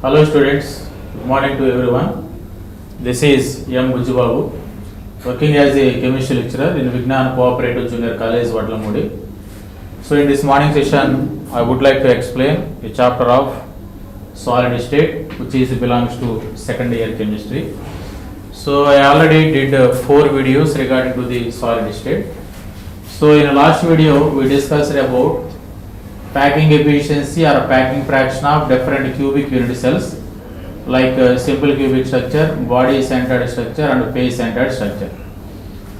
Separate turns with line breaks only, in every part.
Hello students, good morning to everyone. This is M. Bujjubabu, working as a chemistry lecturer in Vignan Cooperative Junior College, Vatlamudi. So in this morning session, I would like to explain a chapter of solid state, which belongs to second year chemistry. So I already did 4 videos regarding to the solid state. So in the last video, we discussed about packing efficiency or packing fraction of different cubic unit cells like simple cubic structure, body centered structure and phase centered structure.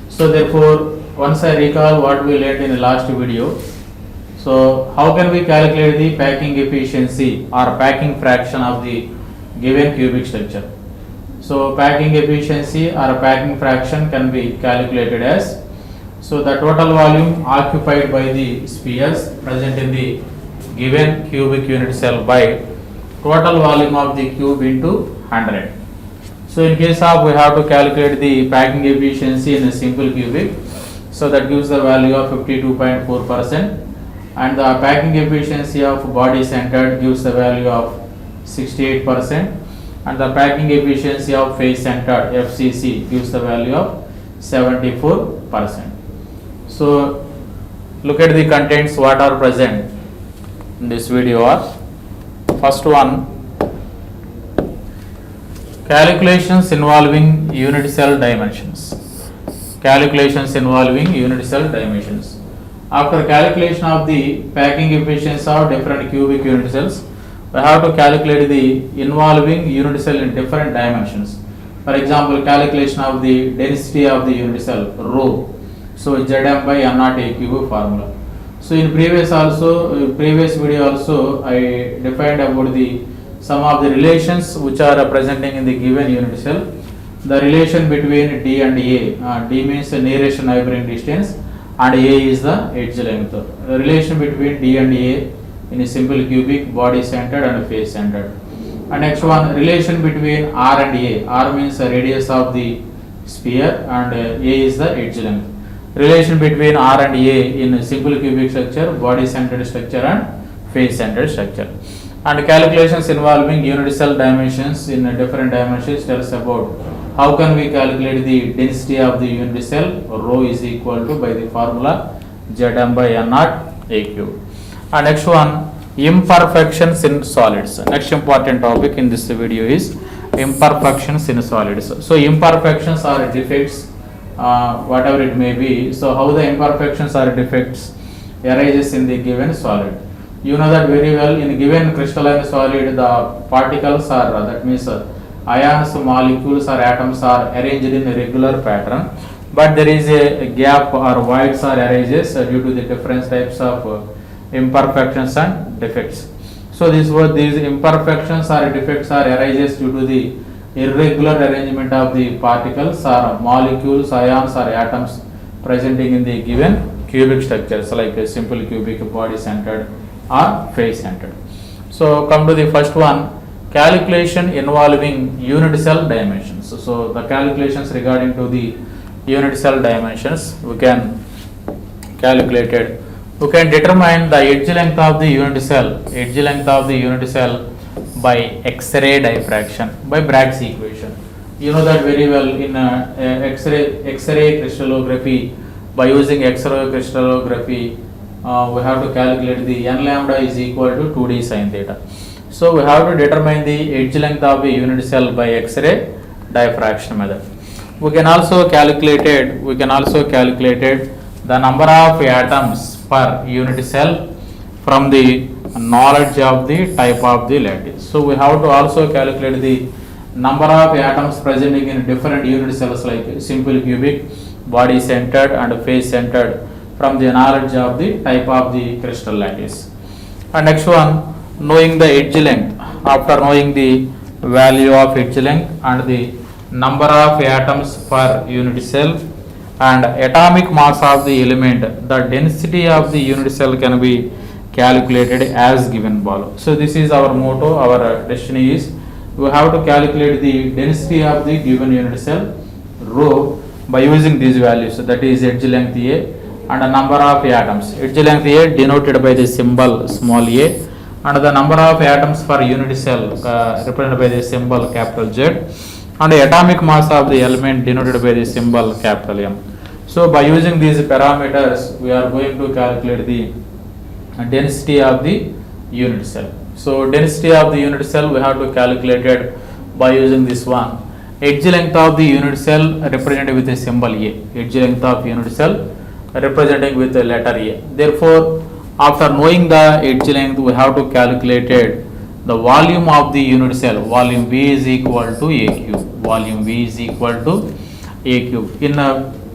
So therefore, once I recall what we learned in the last video, so how can we calculate the packing efficiency or packing fraction of the given cubic structure? So packing efficiency or packing fraction can be calculated as, so the total volume occupied by the spheres present in the given cubic unit cell by total volume of the cube into 100. So in case of we have to calculate the packing efficiency in a simple cubic, so that gives the value of 52.4%, and the packing efficiency of body centered gives the value of 68%, and the packing efficiency of phase centered FCC gives the value of 74%. So look at the contents what are present in this video. Are first one, calculations involving unit cell dimensions. Calculations involving unit cell dimensions. After calculation of the packing efficiency of different cubic unit cells, we have to calculate the involving unit cell in different dimensions. For example, calculation of the density of the unit cell rho. So Zm by n naught a cube formula. So in previous video also I defined about the some of the relations which are presenting in the given unit cell. The relation between D and A. D means the nearest neighboring distance and A is the edge length. The relation between D and A in a simple cubic, body centered and phase centered. And next one, relation between R and A. R means the radius of the sphere and A is the edge length. Relation between R and A in a simple cubic structure, body centered structure and phase centered structure. And calculations involving unit cell dimensions in different dimensions tells about how can we calculate the density of the unit cell. Rho is equal to by the formula Zm by n naught a cube. And next one, imperfections in solids. Next important topic in this video is imperfections in solids. So imperfections are defects, whatever it may be. So how the imperfections or defects arises in the given solid. You know that very well. In given crystalline solid, the particles are, that means ions, molecules or atoms are arranged in a regular pattern, but there is a gap or voids are arises due to the different types of imperfections and defects. So these imperfections or defects are arises due to the irregular arrangement of the particles or molecules, ions or atoms presenting in the given cubic structures like a simple cubic, body centered or phase centered. So come to the first one, calculation involving unit cell dimensions. So the calculations regarding to the unit cell dimensions, we can calculate it. We can determine the edge length of the unit cell by X-ray diffraction by Bragg's equation. You know that very well. In X-ray crystallography, by using X-ray crystallography, we have to calculate the n lambda is equal to 2d sin theta. So we have to determine the edge length of the unit cell by X-ray diffraction method. We can also calculate the number of atoms per unit cell from the knowledge of the type of the lattice. So we have to also calculate the number of atoms presenting in different unit cells like simple cubic, body centered and phase centered from the knowledge of the type of the crystal lattice. And next one, knowing the edge length. After knowing the value of edge length and the number of atoms per unit cell and atomic mass of the element, the density of the unit cell can be calculated as given below. So this is our motto, our destiny is we have to calculate the density of the given unit cell rho by using these values. So that is edge length A and a number of atoms. Edge length A denoted by the symbol small a and the number of atoms per unit cell represented by the symbol capital Z, and the atomic mass of the element denoted by the symbol capital M. So by using these parameters, we are going to calculate the density of the unit cell. So density of the unit cell we have to calculate it by using this one. Edge length of the unit cell represented with a symbol A. Edge length of unit cell representing with the letter A. Therefore, after knowing the edge length, we have to calculate it the volume of the unit cell. Volume V is equal to A cube. Volume V is equal to A cube. In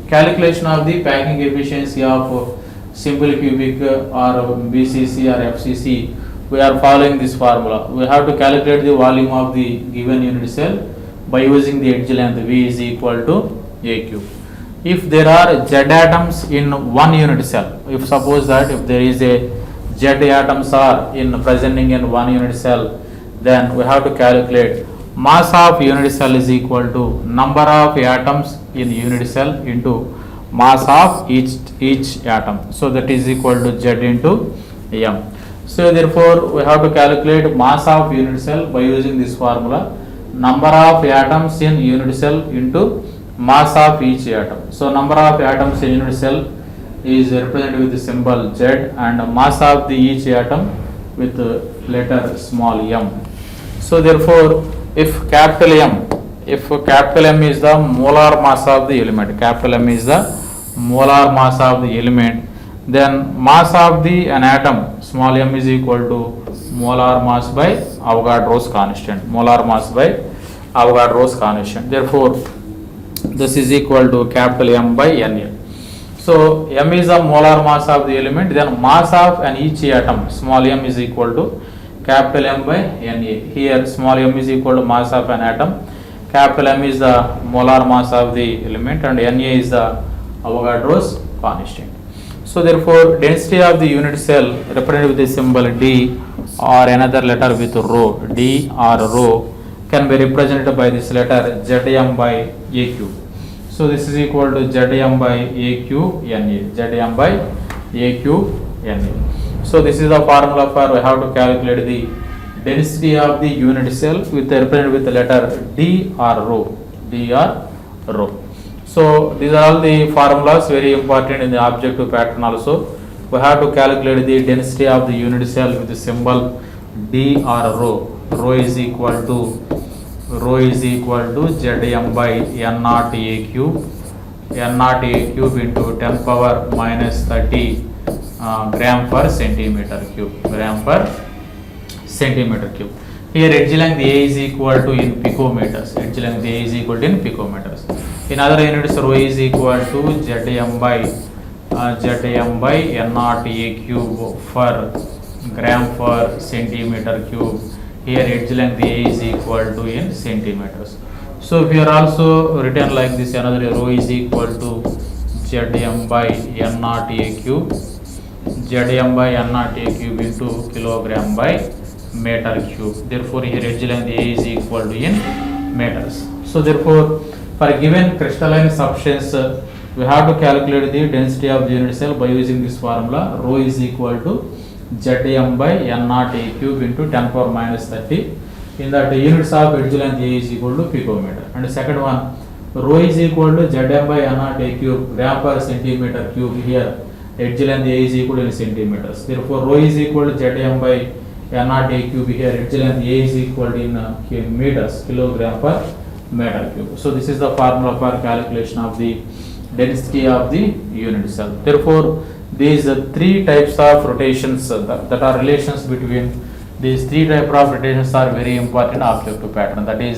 calculation of the packing efficiency of simple cubic or BCC or FCC, we are following this formula. We have to calculate the volume of the given unit cell by using the edge length. V is equal to A cube. If there are Z atoms in one unit cell, if suppose that if there is a Z atoms are presenting in one unit cell, then we have to calculate mass of unit cell is equal to number of atoms in unit cell into mass of each atom. So that is equal to Z into M. So therefore we have to calculate mass of unit cell by using this formula, number of atoms in unit cell into mass of each atom. So number of atoms in unit cell is represented with the symbol Z, and mass of the each atom with the letter small m. So therefore if capital M is the molar mass of the element, capital M is the molar mass of the element, then mass of an atom small m is equal to molar mass by Avogadro's constant. Molar mass by Avogadro's constant. Therefore this is equal to capital M by Na. So M is the molar mass of the element, then mass of each atom small m is equal to capital M by Na. Here small m is equal to mass of an atom, capital M is the molar mass of the element, and Na is the Avogadro's constant. So therefore density of the unit cell represented with the symbol D or another letter with rho, D or rho, can be represented by this letter Zm by A cube. So this is equal to Zm by A cube Na, Zm by A cube Na. So this is the formula for we have to calculate the density of the unit cell with represented with the letter D or rho, D or rho. So these are all the formulas very important in the objective pattern also. We have to calculate the density of the unit cell with the symbol D or rho. Rho is equal to Zm by N naught A cube, N naught A cube into 10 power minus 30 gram per centimeter cube, gram per centimeter cube. Here edge length A is equal to in picometers, edge length A is equal to in picometers. In other units, rho is equal to Zm by N naught A cube for gram per centimeter cube. Here edge length A is equal to in centimeters. So if you are also written like this, another rho is equal to Zm by N naught A cube, Zm by N naught A cube into kilogram by meter cube. Therefore here edge length A is equal to in meters. So therefore for a given crystalline substance, we have to calculate the density of the unit cell by using this formula. Rho is equal to Zm by N naught A cube into 10 power minus 30. In that units of edge length A is equal to picometer. And the second one, rho is equal to Zm by N naught A cube gram per centimeter cube. Here edge length A is equal to in centimeters. Therefore rho is equal to Zm by N naught A cube. Here edge length A is equal to in meters, kilogram per meter cube. So this is the formula for calculation of the density of the unit cell. Therefore these three types of rotations that are relations between these three types of rotations are very important objective pattern. That is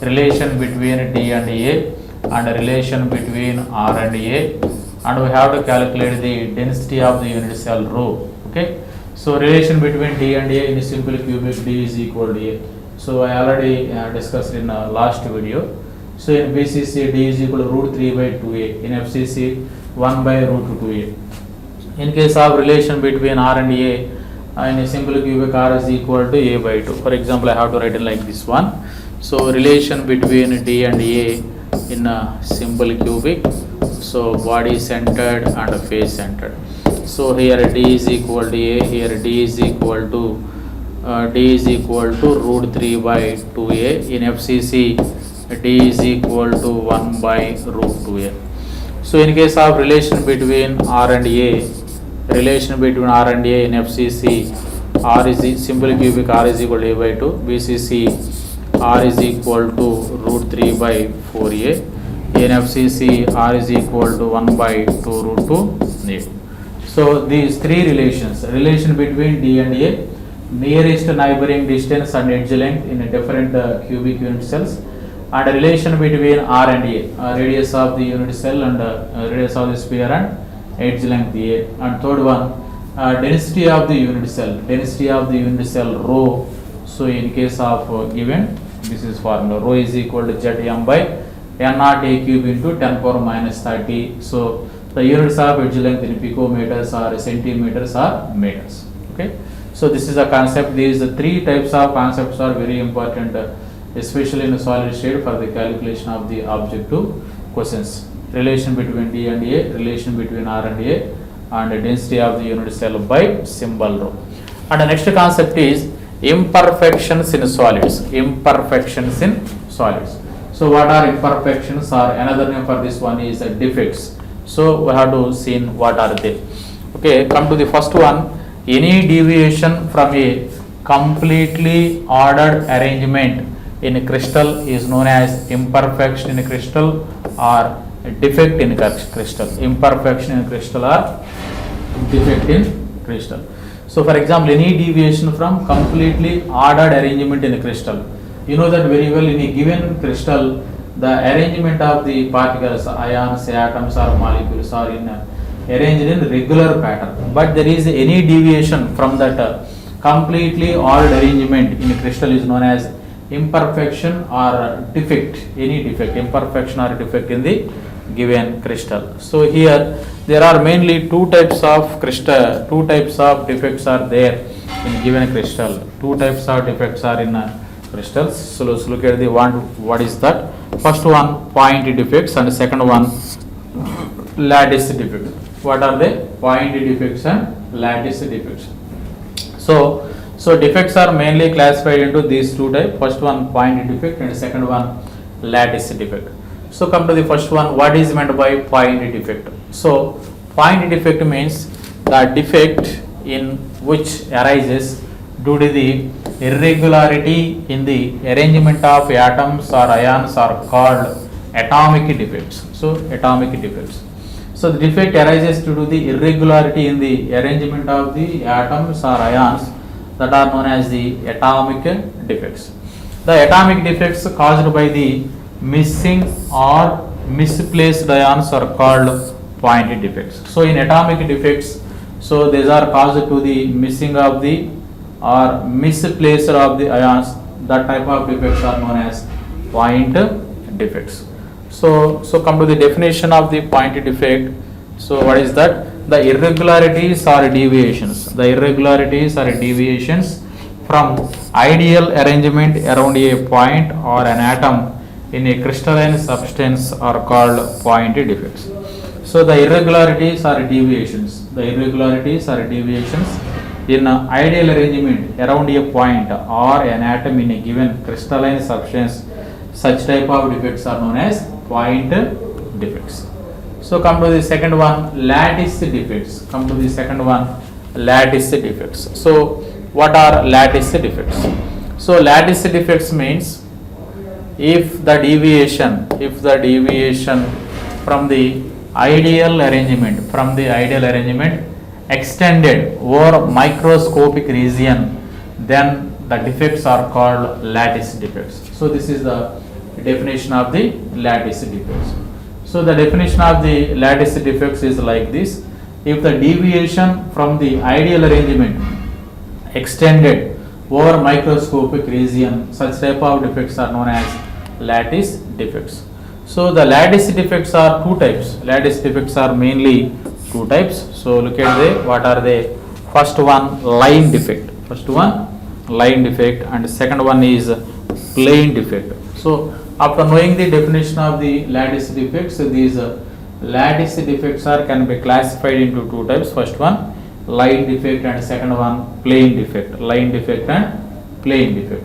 relation between D and A and relation between R and A, and we have to calculate the density of the unit cell rho. Okay, so relation between D and A in simple cubic, D is equal to A. So I already discussed in last video. So in BCC D is equal to root 3 by 2A, in FCC 1 by root 2A. In case of relation between R and A, in a simple cubic, R is equal to A by 2. For example, I have to write it like this one. So relation between D and A in a simple cubic, so body centered and face centered. So here D is equal to A, here D is equal to D is equal to root 3 by 2a. In FCC, D is equal to 1 by root 2a. So in case of relation between R and A, relation between R and A in FCC, R is simple cubic R is equal to A by 2, BCC R is equal to root 3 by 4a, in FCC R is equal to 1 by 2 root 2a. So these three relations, relation between D and A, nearest neighboring distance and edge length in a different cubic unit cells, and a relation between R and A, radius of the unit cell and radius of the sphere and edge length A. And third one, density of the unit cell rho. So in case of given, this is formula, rho is equal to Zm by n naught a cube into 10 power minus 30. So the units of edge length in picometers or centimeters or meters. Okay. So this is a concept. These three types of concepts are very important, especially in a solid state for the calculation of the objective questions. Relation between D and A, relation between R and A, and the density of the unit cell by symbol rho. And the next concept is imperfections in solids. Imperfections in solids. So what are imperfections, or another name for this one is defects. So we have to see what are they. Okay, come to the first one. Any deviation from a completely ordered arrangement in a crystal is known as imperfection in a crystal or defect in crystal. Imperfection in crystal or defect in crystal. So for example, any deviation from completely ordered arrangement in a crystal. You know that very well. In a given crystal, the arrangement of the particles, ions, atoms or molecules are arranged in regular pattern. But there is any deviation from that completely ordered arrangement in a crystal is known as imperfection or defect. Any defect, imperfection or defect in the given crystal. So here there are mainly two types of crystal, two types of defects are there in given crystal. Two types of defects are in crystals. So let's look at the one. What is that? First one, point defects, and second one, lattice defects. What are they? Point defects and lattice defects. So defects are mainly classified into these two types. First one, point defect, and second one, lattice defect. So come to the first one. What is meant by point defect? So point defect means the defect in which arises due to the irregularity in the arrangement of atoms or ions are called atomic defects. So atomic defects. So the defect arises due to the irregularity in the arrangement of the atoms or ions that are known as the atomic defects. The atomic defects caused by the missing or misplaced ions are called point defects. So in atomic defects, so these are caused to the missing of the or misplaced of the ions. That type of defects are known as point defects. So come to the definition of the point defect. So what is that? The irregularities or deviations. The irregularities or deviations from ideal arrangement around a point or an atom in a crystalline substance are called point defects. So the irregularities or deviations. The irregularities or deviations in an ideal arrangement around a point or an atom in a given crystalline substance, such type of defects are known as point defects. So come to the second one, lattice defects. Come to the second one, lattice defects. So what are lattice defects? So lattice defects means if the deviation from the ideal arrangement extended over microscopic region, then the defects are called lattice defects. So this is the definition of the lattice defects. So the definition of the lattice defects is like this: if the deviation from the ideal arrangement extended over microscopic region, such type of defects are known as lattice defects. So the lattice defects are two types. Lattice defects are mainly two types. So look at the what are they? First one, line defect. And second one is plane defect. So after knowing the definition of the lattice defects, these lattice defects can be classified into two types. First one, line defect, and second one plane defect, line defect and plane defect.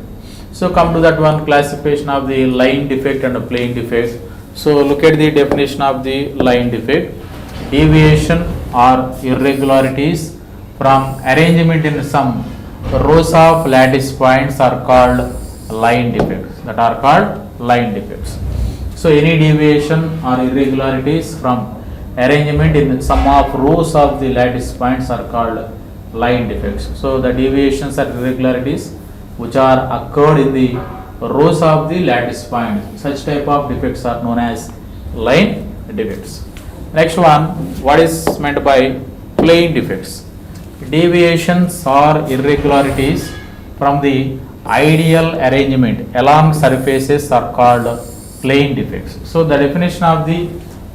So come to that one, classification of the line defect and plane defect. So look at the definition of the line defect. Deviation or irregularities from arrangement in some rows of lattice points are called line defects, that are called line defects. So any deviation or irregularities from arrangement in some of rows of the lattice points are called line defects. So the deviations or irregularities which are occurred in the rows of the lattice point, such type of defects are known as line defects. Next one, what is meant by plane defects? Deviations or irregularities from the ideal arrangement along surfaces are called plane defects. So the definition of the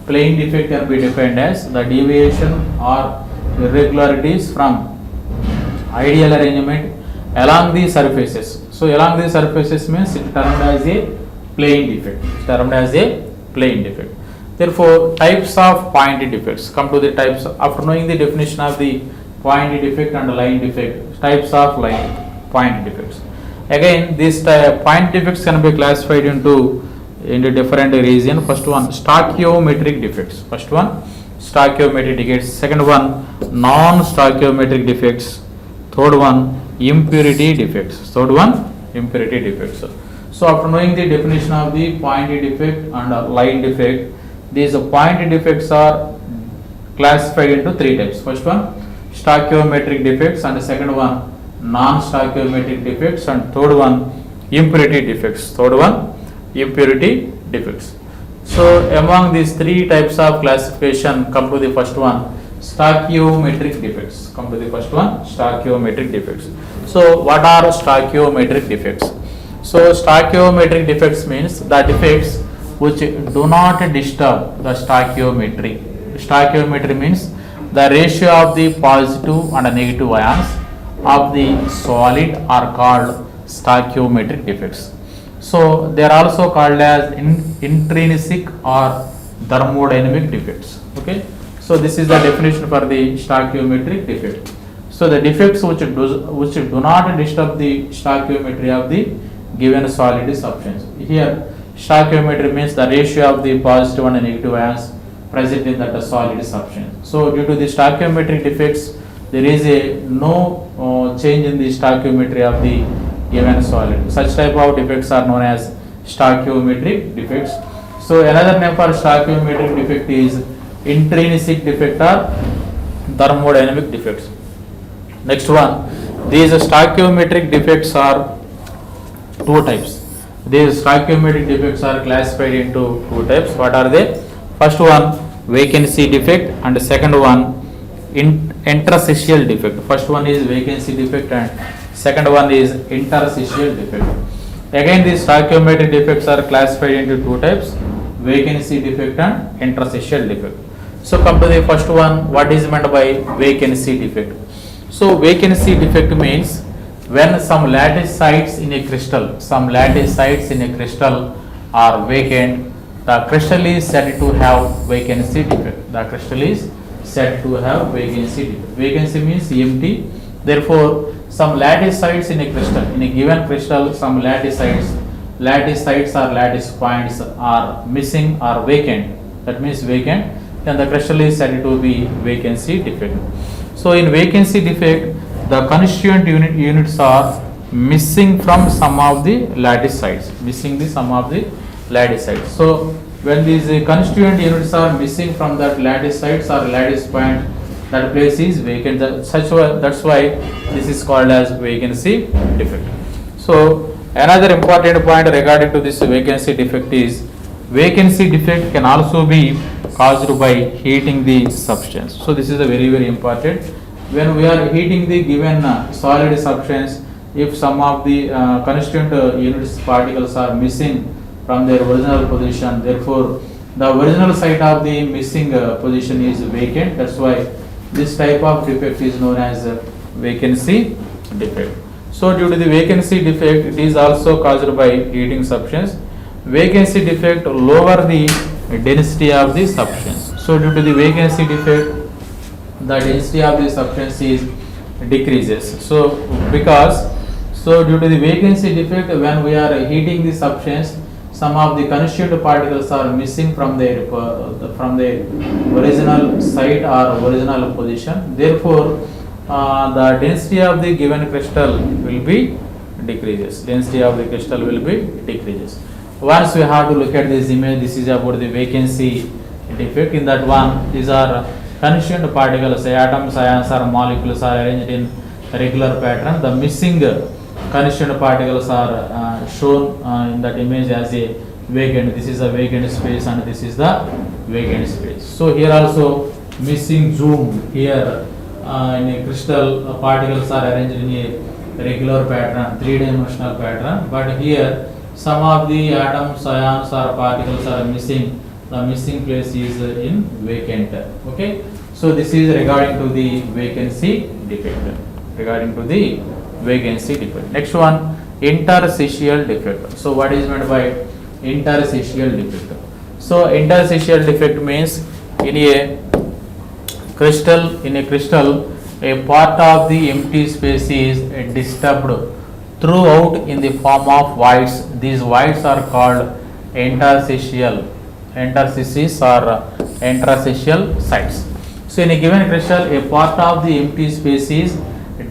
plane defect can be defined as the deviation or irregularities from ideal arrangement along the surfaces. So along the surfaces means it termed as a plane defect. Termed as a plane defect. Therefore, types of point defects. Come to the types. After knowing the definition of the point defect and line defect, types of line point defects. Again, these point defects can be classified into different region. First one, stoichiometric defects. First one, stoichiometric defects. Second one, non-stoichiometric defects. Third one, impurity defects. Third one, impurity defects. So after knowing the definition of the point defect and line defect, these point defects are classified into three types. First one, stoichiometric defects, and the second one, non-stoichiometric defects, and third one, impurity defects. Third one, impurity defects. So among these three types of classification, come to the first one, stoichiometric defects. Come to the first one, stoichiometric defects. So what are stoichiometric defects? So stoichiometric defects means the defects which do not disturb the stoichiometry. Stoichiometry means the ratio of the positive and negative ions of the solid are called stoichiometric defects. So they are also called as intrinsic or thermodynamic defects. Okay. So this is the definition for the stoichiometric defect. So the defects which do not disturb the stoichiometry of the given solid substance. Here stoichiometry means the ratio of the positive and negative ions present in that solid substance. So due to the stoichiometric defects, there is no change in the stoichiometry of the given solid. Such type of defects are known as stoichiometric defects. So another name for stoichiometric defect is intrinsic defect or thermodynamic defects. Next one, these stoichiometric defects are two types. These stoichiometric defects are classified into two types. What are they? First one, vacancy defect, and the second one, interstitial defect. First one is vacancy defect and second one is interstitial defect. Again, these stoichiometric defects are classified into two types, vacancy defect and interstitial defect. So come to the first one, what is meant by vacancy defect? So vacancy defect means when some lattice sites in a crystal, are vacant, the crystal is said to have vacancy defect. The crystal is said to have vacancy defect. Vacancy means empty. Therefore, some lattice sites in a crystal, in a given crystal, some lattice sites or lattice points are missing or vacant. That means vacant. Then the crystal is said to be vacancy defect. So in vacancy defect, the constituent units are missing from some of the lattice sites. So when these constituent units are missing from that lattice sites or lattice point, that place is vacant. That's why this is called as vacancy defect. So another important point regarding to this vacancy defect is vacancy defect can also be caused by heating the substance. So this is a very, very important. When we are heating the given solid substance, if some of the constituent units particles are missing from their original position, therefore the original site of the missing position is vacant. That's why this type of defect is known as vacancy defect. So due to the vacancy defect, it is also caused by heating substance. Vacancy defect lower the density of the substance. So due to the vacancy defect, the density of the substance is decreases. So because due to the vacancy defect, when we are heating the substance, some of the constituent particles are missing from their original site or original position. Therefore, the density of the given crystal will be decreases. Density of the crystal will be decreases. Once we have to look at this image, this is about the vacancy defect. In that one, these are constituent particles, atoms, ions or molecules are arranged in regular pattern. The missing constituent particles are shown in that image as a vacant. This is a vacant space and this is the vacant space. So here also missing zoom here in a crystal, particles are arranged in a regular pattern, three-dimensional pattern, but here some of the atoms, ions or particles are missing. The missing place is in vacant. Okay, so this is regarding to the vacancy defect. Regarding to the vacancy defect. Next one, interstitial defect. So what is meant by interstitial defect? So interstitial defect means in a crystal, a part of the empty space is disturbed throughout in the form of voids. These voids are called interstitial sites. So in a given crystal, a part of the empty space is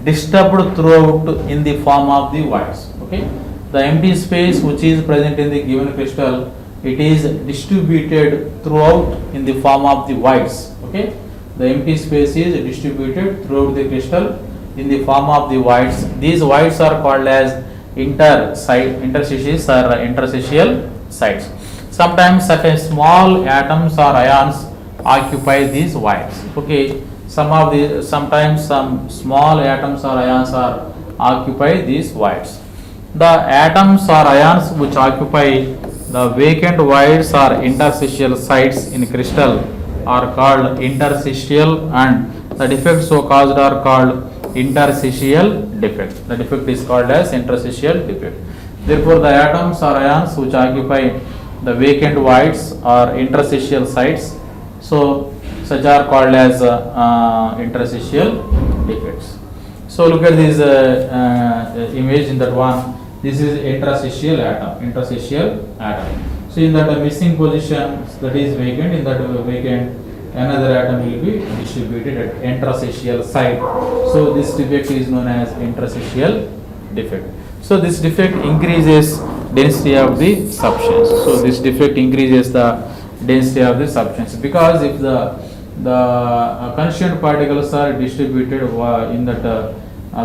disturbed throughout in the form of the voids. Okay, the empty space which is present in the given crystal, it is distributed throughout in the form of the voids. Okay, the empty space is distributed throughout the crystal in the form of the voids. These voids are called as interstitials or interstitial sites. Sometimes certain small atoms or ions occupy these voids. Okay, sometimes some small atoms or ions are occupy these voids. The atoms or ions which occupy the vacant voids or interstitial sites in crystal are called interstitial, and the defects so caused are called interstitial defect. The defect is called as interstitial defect. Therefore, the atoms or ions which occupy the vacant voids or interstitial sites, so such are called as interstitial defects. So look at this image in that one. This is interstitial atom. So in that missing position, that is vacant, in that vacant another atom will be distributed at interstitial site. So this defect is known as interstitial defect. So this defect increases density of the substance. So this defect increases the density of the substance, because if the constituent particles are distributed in that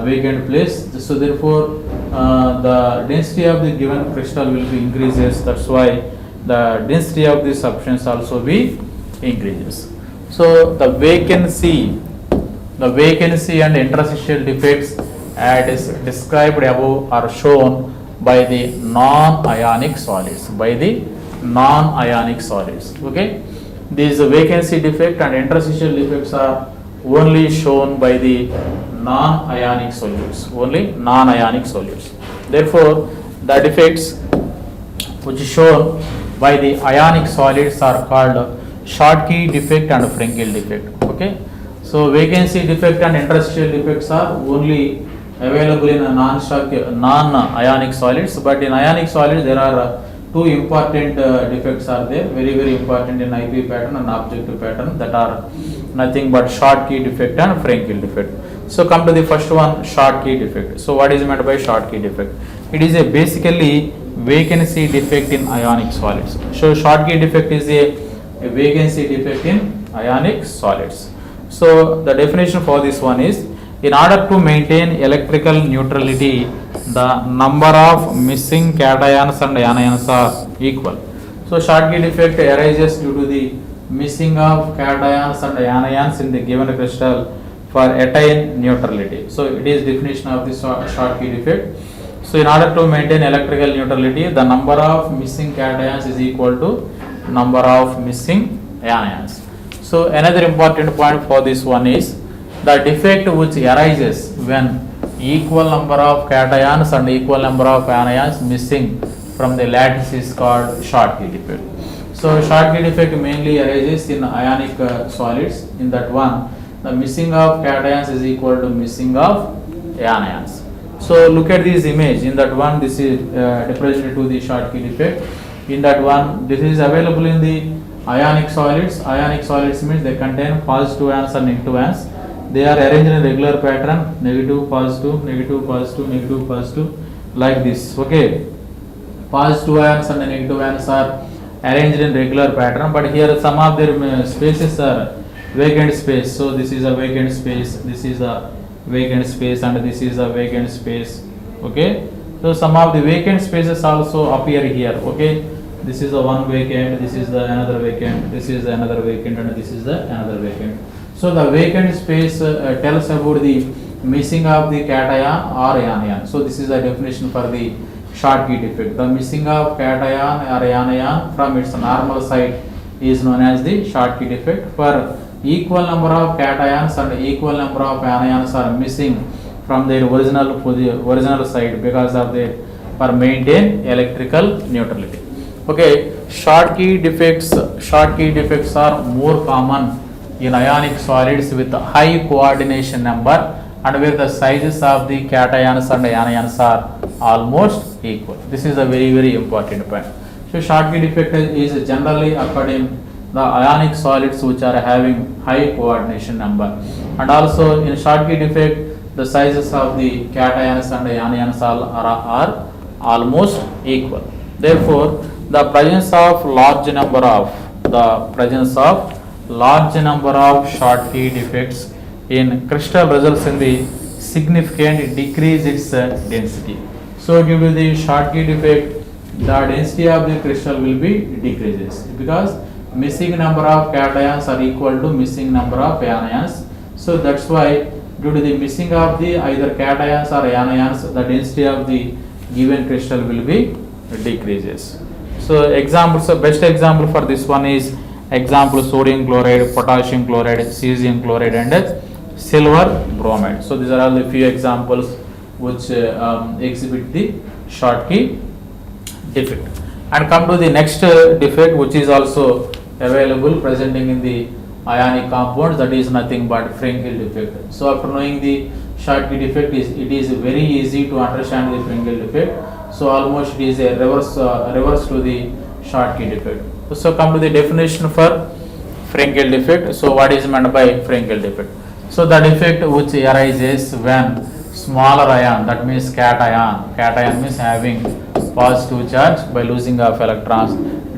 vacant place, so therefore the density of the given crystal will be increases. That's why the density of the substance also be increases. So the vacancy and interstitial defects as described above are shown by the non-ionic solids. Okay, these vacancy defect and interstitial defects are only shown by the non-ionic solutes. Therefore, the defects which is shown by the ionic solids are called Schottky defect and Frenkel defect. Okay, so vacancy defect and interstitial defects are only available in a non-ionic solids, but in ionic solids there are two important defects are there, very important in IP pattern and objective pattern, that are nothing but Schottky defect and Frenkel defect. So come to the first one, Schottky defect. So what is meant by Schottky defect? It is a basically vacancy defect in ionic solids. So Schottky defect is a vacancy defect in ionic solids. So the definition for this one is, in order to maintain electrical neutrality, the number of missing cations and anions are equal. So Schottky defect arises due to the missing of cations and anions in the given crystal for attain neutrality. So it is definition of the Schottky defect. So in order to maintain electrical neutrality, the number of missing cations is equal to number of missing anions. So another important point for this one is, the defect which arises when equal number of cations and equal number of anions missing from the lattice is called Schottky defect. So Schottky defect mainly arises in ionic solids. In that one, the missing of cations is equal to missing of anions. So look at this image. In that one, this is represented to the Schottky defect. In that one, this is available in the ionic solids. Ionic solids means they contain positive ions and negative ions. They are arranged in a regular pattern, negative, positive, negative, positive, negative, positive, like this. Okay, positive ions and negative ions are arranged in regular pattern, but here some of their spaces are vacant space. So this is a vacant space, this is a vacant space, and this is a vacant space. Okay, so some of the vacant spaces also appear here. Okay, this is the one vacant, this is the another vacant, this is another vacant, and this is the another vacant. So the vacant space tells about the missing of the cation or anion. So this is the definition for the Schottky defect. The missing of cation or anion from its normal site is known as the Schottky defect. For equal number of cations and equal number of anions are missing from their original site because of their for maintain electrical neutrality. Okay, Schottky defects are more common in ionic solids with high coordination number and where the sizes of the cations and anions are almost equal. This is a very important point. So Schottky defect is generally occurred in the ionic solids which are having high coordination number, and also in Schottky defect the sizes of the cations and anions are almost equal. Therefore, the presence of large number of Schottky defects in crystal results in the significant decrease its density. So due to the Schottky defect, the density of the crystal will be decreases because missing number of cations are equal to missing number of anions. So that's why due to the missing of the either cations or anions, the density of the given crystal will be decreases. So examples, best example for this one is example sodium chloride, potassium chloride, cesium chloride, and silver bromide. So these are all the few examples which exhibit the Schottky defect. And come to the next defect which is also available presenting in the ionic compounds, that is nothing but Frenkel defect. So after knowing the Schottky defect, it is very easy to understand the Frenkel defect. So almost it is a reverse to the Schottky defect. So come to the definition for Frenkel defect. So what is meant by Frenkel defect? So the defect which arises when smaller ion, that means cation means having positive charge by losing of electrons,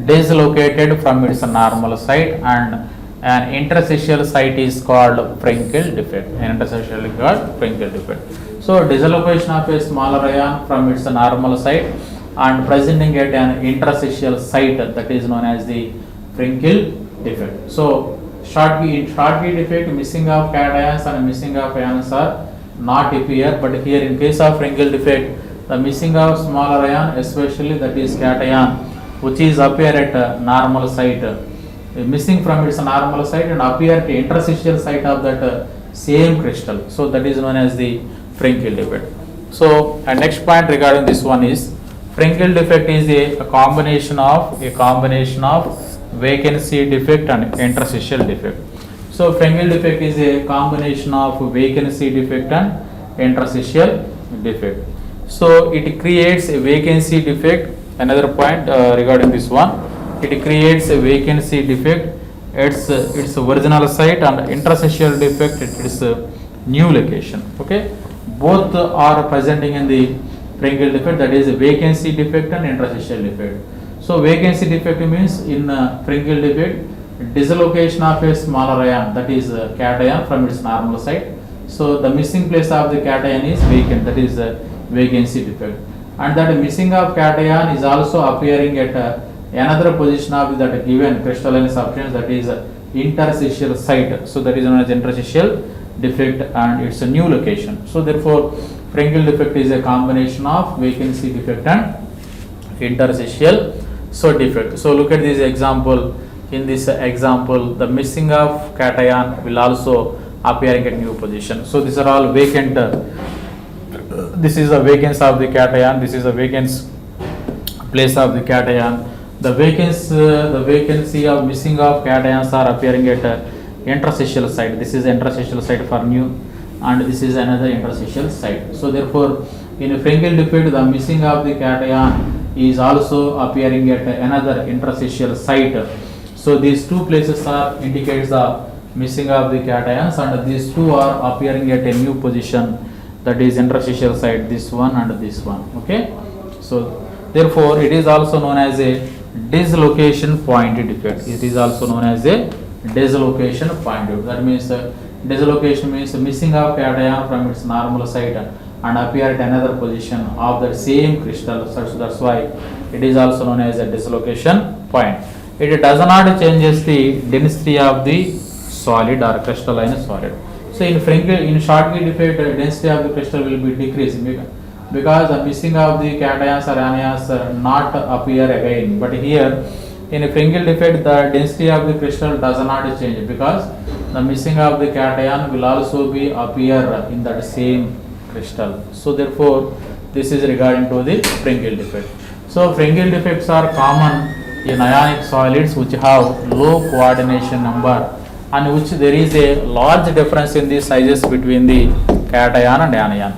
dislocated from its normal site, and an interstitial site is called Frenkel defect. An interstitial is called Frenkel defect. So dislocation of a smaller ion from its normal site and presenting at an interstitial site, that is known as the Frenkel defect. So Schottky defect, missing of cations and missing of ions are not appear, but here in case of Frenkel defect, the missing of smaller ion, especially that is cation, which is appear at normal site, missing from its normal site and appear at interstitial site of that same crystal. So that is known as the Frenkel defect. So next point regarding this one is Frenkel defect is a combination of vacancy defect and interstitial defect. So Frenkel defect is a combination of vacancy defect and interstitial defect. So it creates a vacancy defect. Another point regarding this one, it creates a vacancy defect at its original site and interstitial defect at its new location. Okay, both are presenting in the Frenkel defect, that is a vacancy defect and interstitial defect. So vacancy defect means in Frenkel defect, dislocation of a smaller ion, that is cation from its normal site. So the missing place of the cation is vacant, that is vacancy defect. And that missing of cation is also appearing at another position of that given crystalline substance, that is interstitial site. So that is known as interstitial defect and it's a new location. So therefore Frenkel defect is a combination of vacancy defect and interstitial defect. So look at this example. In this example, the missing of cation will also appearing at new position. So these are all vacant. This is the vacancy of the cation. This is the vacant place of the cation. The vacancy of missing of cations are appearing at interstitial site. This is interstitial site for new, and this is another interstitial site. So therefore, in a Frenkel defect, the missing of the cation is also appearing at another interstitial site. So these two places are indicates the missing of the cations, and these two are appearing at a new position, that is interstitial site, this one and this one. Okay, so therefore it is also known as a dislocation point defect. It is also known as a dislocation point defect. That means dislocation means missing of cation from its normal site and appear at another position of the same crystal. So that's why it is also known as a dislocation point. It does not changes the density of the solid or crystalline solid. So in Frenkel, in Schottky defect, density of the crystal will be decreased because the missing of the cations or anions not appear again. But here in a Frenkel defect, the density of the crystal does not change because the missing of the cation will also be appear in that same crystal. So therefore, this is regarding to the Frenkel defect. So Frenkel defects are common in ionic solids which have low coordination number and which there is a large difference in the sizes between the cation and anion.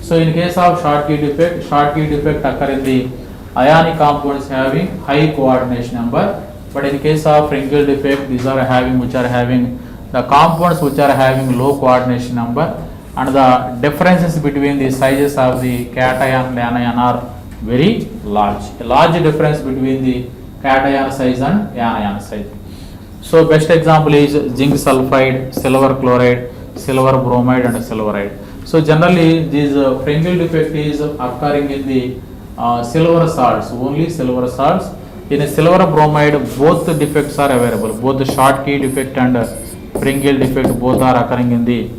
So in case of Schottky defect occur in the ionic compounds having high coordination number, but in case of Frenkel defect, these are having the compounds which are having low coordination number, and the differences between the sizes of the cation and anion are very large. A large difference between the cation size and anion size. So best example is zinc sulfide, silver chloride, silver bromide and silveride. So generally this Frenkel defect is occurring in the silver salts, only silver salts. In a silver bromide, both the defects are available. Both the Schottky defect and Frenkel defect both are occurring in the.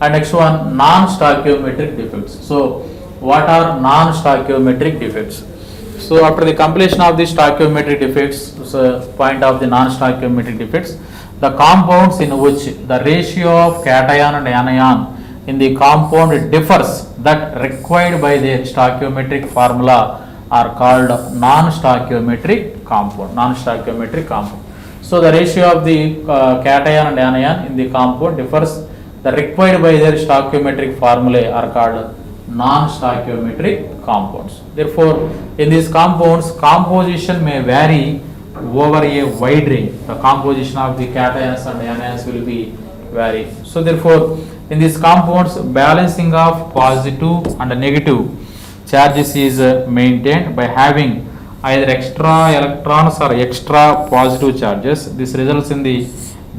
And next one, non-stoichiometric defects. So what are non-stoichiometric defects? So after the completion of the stoichiometric defects, so point of the non-stoichiometric defects, the compounds in which the ratio of cation and anion in the compound differs that required by their stoichiometric formula are called non-stoichiometric compound. So the ratio of the cation and anion in the compound differs that required by their stoichiometric formulae are called non-stoichiometric compounds. Therefore, in these compounds, composition may vary over a wide range. The composition of the cations and anions will be vary. So therefore, in these compounds, balancing of positive and negative charges is maintained by having either extra electrons or extra positive charges. This results in the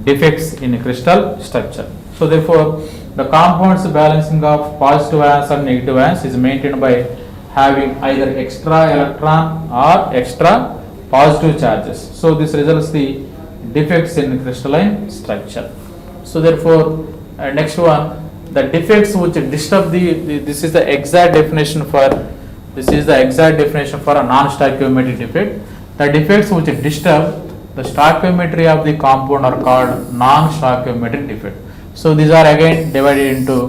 defects in crystal structure. So therefore, the compounds balancing of positive ions and negative ions is maintained by having either extra electron or extra positive charges. So this results the defects in crystalline structure. So therefore, next one, the defects which disturb this is the exact definition for a non-stoichiometric defect. The defects which disturb the stoichiometry of the compound are called non-stoichiometric defect. So these are again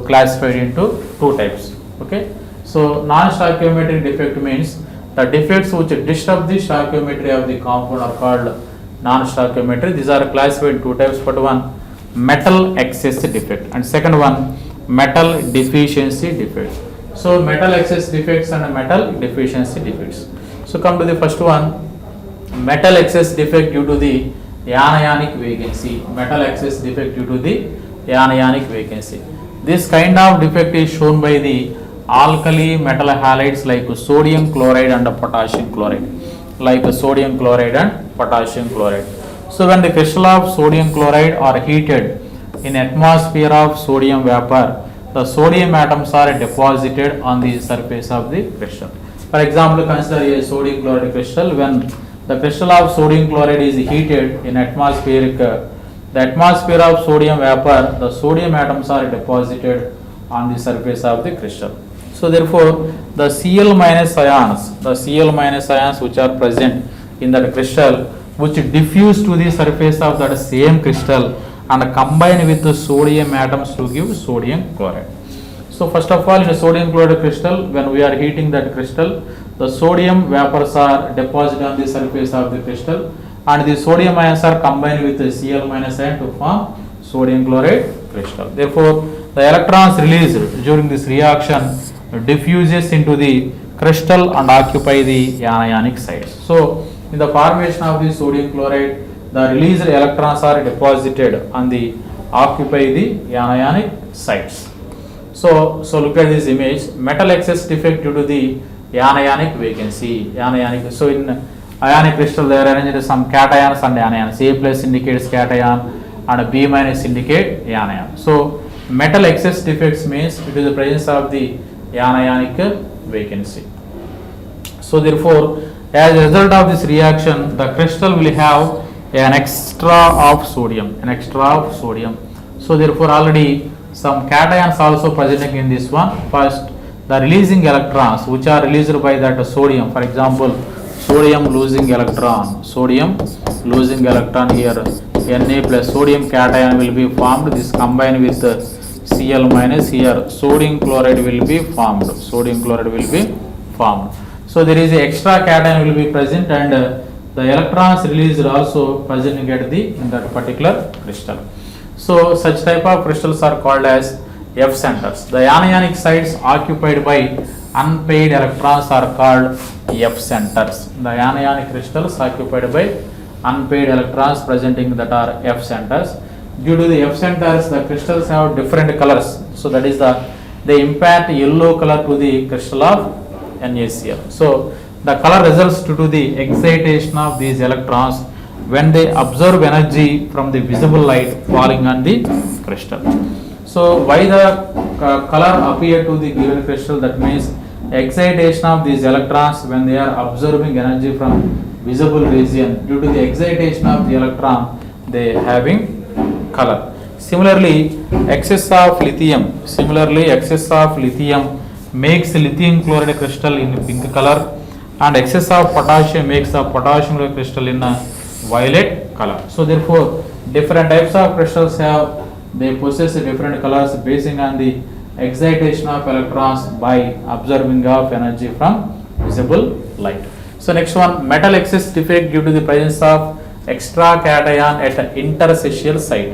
classified into two types. Okay. So non-stoichiometric defect means the defects which disturb the stoichiometry of the compound are called non-stoichiometric. These are classified in two types. First one, metal excess defect, and second one, metal deficiency defect. So metal excess defects and metal deficiency defects. So come to the first one, metal excess defect due to the anionic vacancy. Metal excess defect due to the anionic vacancy. This kind of defect is shown by the alkali metal halides like sodium chloride and potassium chloride. So when the crystal of sodium chloride are heated in atmosphere of sodium vapor, the sodium atoms are deposited on the surface of the crystal. For example, consider a sodium chloride crystal. When the crystal of sodium chloride is heated in the atmosphere of sodium vapor, the sodium atoms are deposited on the surface of the crystal. So therefore, the Cl minus ions which are present in that crystal, which diffuse to the surface of that same crystal and combine with the sodium atoms to give sodium chloride. So first of all, in a sodium chloride crystal, when we are heating that crystal, the sodium vapors are deposited on the surface of the crystal, and the sodium ions are combined with the Cl minus ion to form sodium chloride crystal. Therefore, the electrons released during this reaction diffuses into the crystal and occupy the anionic sites. So, in the formation of the sodium chloride, the released electrons are deposited on the occupy the anionic sites. So look at this image. Metal excess defect due to the anionic vacancy. Anionic. So in ionic crystal there are arranged some cations and anions. A plus indicates cation and B minus indicate anion. So metal excess defects means it is the presence of the anionic vacancy. So therefore, as a result of this reaction, the crystal will have an extra of sodium. So therefore, already some cations also present in this one. First, the releasing electrons which are released by that sodium. For example, sodium losing electron here, Na plus sodium cation will be formed. This combined with Cl minus, here sodium chloride will be formed. So there is a extra cation will be present, and the electrons released also present in that particular crystal. So such type of crystals are called as F centers. The anionic sites occupied by unpaired electrons are called F centers. The anionic crystals occupied by unpaired electrons presenting that are F centers. Due to the F centers, the crystals have different colors. So that is they impart yellow color to the crystal of NaCl. So the color results due to the excitation of these electrons when they absorb energy from the visible light falling on the crystal. So why the color appear to the given crystal? That means excitation of these electrons when they are absorbing energy from visible region. Due to the excitation of the electron, they having color. Similarly, excess of lithium makes lithium chloride crystal in pink color, and excess of potassium makes the potassium chloride crystal in a violet color. So therefore, different types of crystals they possess different colors based on the excitation of electrons by absorbing of energy from visible light. So next one, metal excess defect due to the presence of extra cation at interstitial site.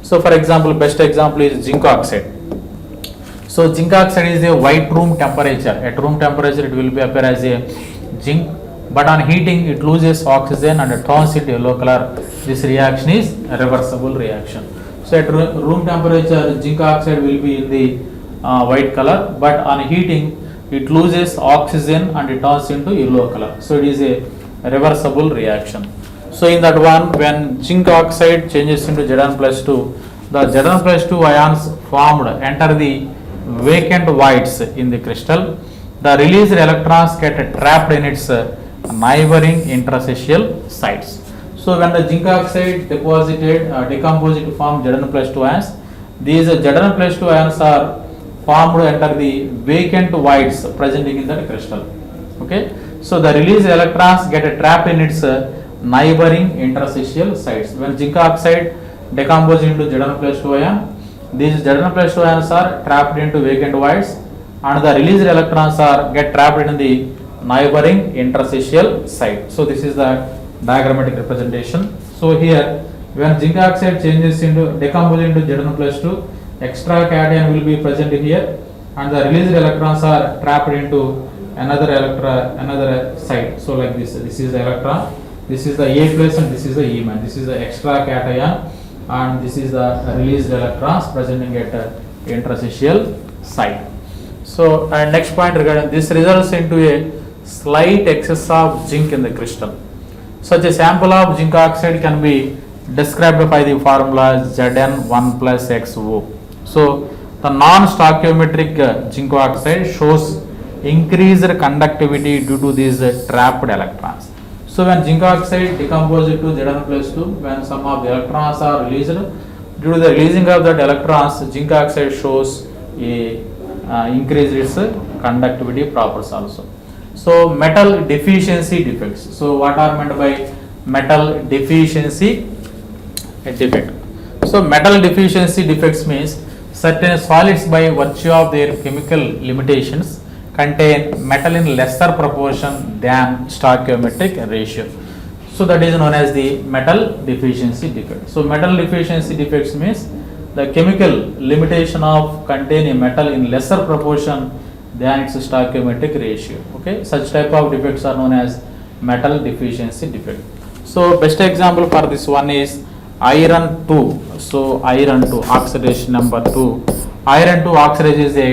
So for example, best example is zinc oxide. So zinc oxide is a white room temperature. At room temperature it will be appear as a zinc, but on heating it loses oxygen and it turns into yellow color. This reaction is a reversible reaction. So at room temperature zinc oxide will be in the white color, but on heating it loses oxygen and it turns into yellow color. So it is a reversible reaction. So in that one, when zinc oxide changes into Zn+2, the Zn+2 ions formed enter the vacant voids in the crystal. The released electrons get trapped in its neighboring interstitial sites. So when the zinc oxide decomposed to form Zn+2 ions, these Zn+2 ions are formed enter the vacant voids presenting in the crystal. Okay. So the released electrons get trapped in its neighboring interstitial sites. When zinc oxide decomposes into Zn+2 ion, these Zn+2 ions are trapped into vacant voids, and the released electrons get trapped in the neighboring interstitial site. So this is the diagrammatic representation. So here, when zinc oxide decomposes into Zn+2, extra cation will be present here, and the released electrons are trapped into another site. So like this is the electron, this is the A plus, and this is the E minus. This is the extra cation, and this is the released electrons presenting at interstitial site. So next point regarding this results into a slight excess of zinc in the crystal. Such a sample of zinc oxide can be described by the formula Zn1 plus XO. So the non-stoichiometric zinc oxide shows increased conductivity due to these trapped electrons. So when zinc oxide decomposes to Zn+2, when some of the electrons are released, due to the releasing of that electrons, zinc oxide shows a increased its conductivity properties also. So metal deficiency defects. So what are meant by metal deficiency defect? So metal deficiency defects means certain solids by virtue of their chemical limitations contain metal in lesser proportion than stoichiometric ratio. So that is known as the metal deficiency defect. So metal deficiency defects means the chemical limitation of containing metal in lesser proportion than its stoichiometric ratio. Okay, such type of defects are known as metal deficiency defect. So best example for this one is iron 2. So iron 2 oxidation number 2. Iron 2 oxidation is a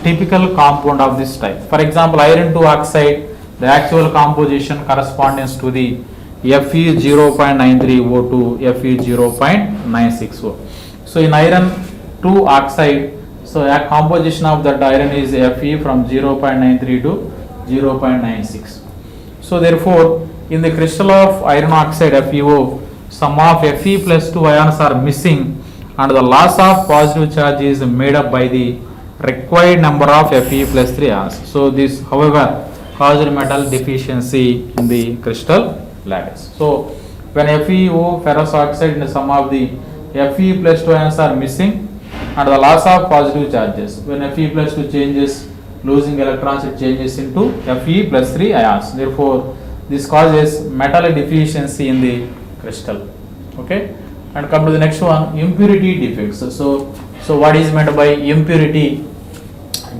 typical compound of this type. For example, iron 2 oxide, the actual composition corresponds to the Fe 0.93O2, Fe 0.96O. So in iron 2 oxide, so a composition of that iron is Fe from 0.93 to 0.96. So therefore, in the crystal of iron oxide FeO, some of Fe plus 2 ions are missing and the loss of positive charge is made up by the required number of Fe plus 3 ions. So this however caused metal deficiency in the crystal lattice. So when FeO ferrous oxide in some of the Fe plus 2 ions are missing and the loss of positive charges, when Fe plus 2 changes, losing electrons, it changes into Fe plus 3 ions. Therefore this causes metal deficiency in the crystal. Okay, and come to the next one, impurity defects. So what is meant by impurity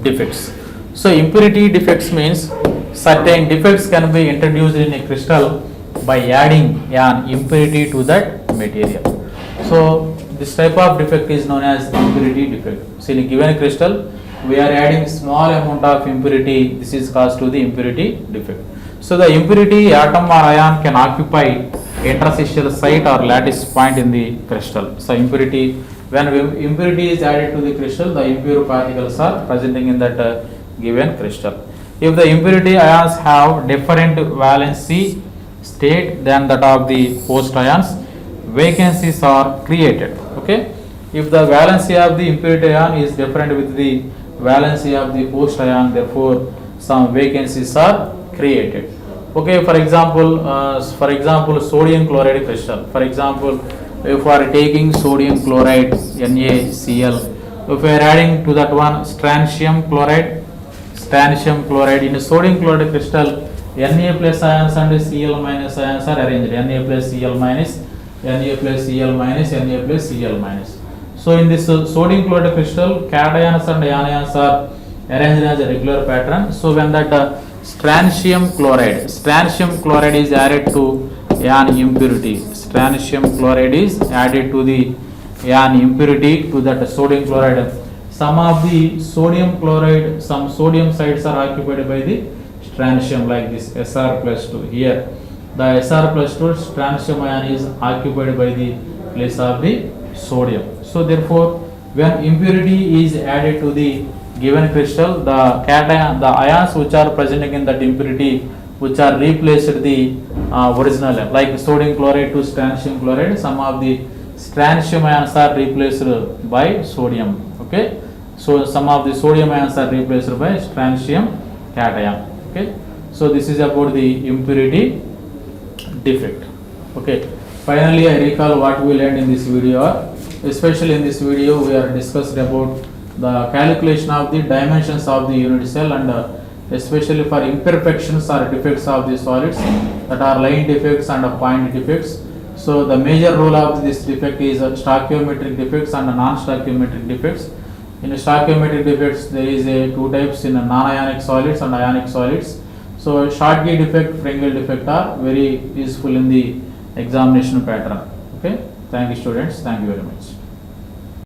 defects? So impurity defects means certain defects can be introduced in a crystal by adding an impurity to that material. So this type of defect is known as impurity defect. So in a given crystal we are adding small amount of impurity, this is caused to the impurity defect. So the impurity atom or ion can occupy interstitial site or lattice point in the crystal. So impurity, when impurity is added to the crystal, the impure particles are presenting in that given crystal. If the impurity ions have different valency state than that of the host ions, vacancies are created. Okay, if the valency of the impurity ion is different with the valency of the host ion, therefore some vacancies are created. Okay, for example, sodium chloride crystal. For example, if we are taking sodium chloride NaCl, if we are adding to that one strontium chloride in a sodium chloride crystal, Na plus ions and Cl minus ions are arranged. Na plus Cl minus, Na plus Cl minus, Na plus Cl minus. So in this sodium chloride crystal, cations and anions are arranged as a regular pattern. So when that strontium chloride is added to an impurity, strontium chloride is added to the an impurity to that sodium chloride, some of the sodium chloride, some sodium sites are occupied by the strontium like this Sr plus 2. Here the Sr plus 2 strontium ion is occupied by the place of the sodium. So therefore when impurity is added to the given crystal, the ions which are presenting in that impurity, which are replaced the original, like sodium chloride to strontium chloride, some of the strontium ions are replaced by sodium. Okay, so some of the sodium ions are replaced by strontium cation. Okay, so this is about the impurity defect. Okay, finally I recall what we learned in this video. Especially in this video we are discussed about the calculation of the dimensions of the unit cell and especially for imperfections or defects of the solids, that are line defects and point defects. So the major role of this defect is stoichiometric defects and non-stoichiometric defects. In stoichiometric defects there is two types in non-ionic solids and ionic solids. So Schottky defect, Frenkel defect are very useful in the examination pattern. Okay, thank you students, thank you very much.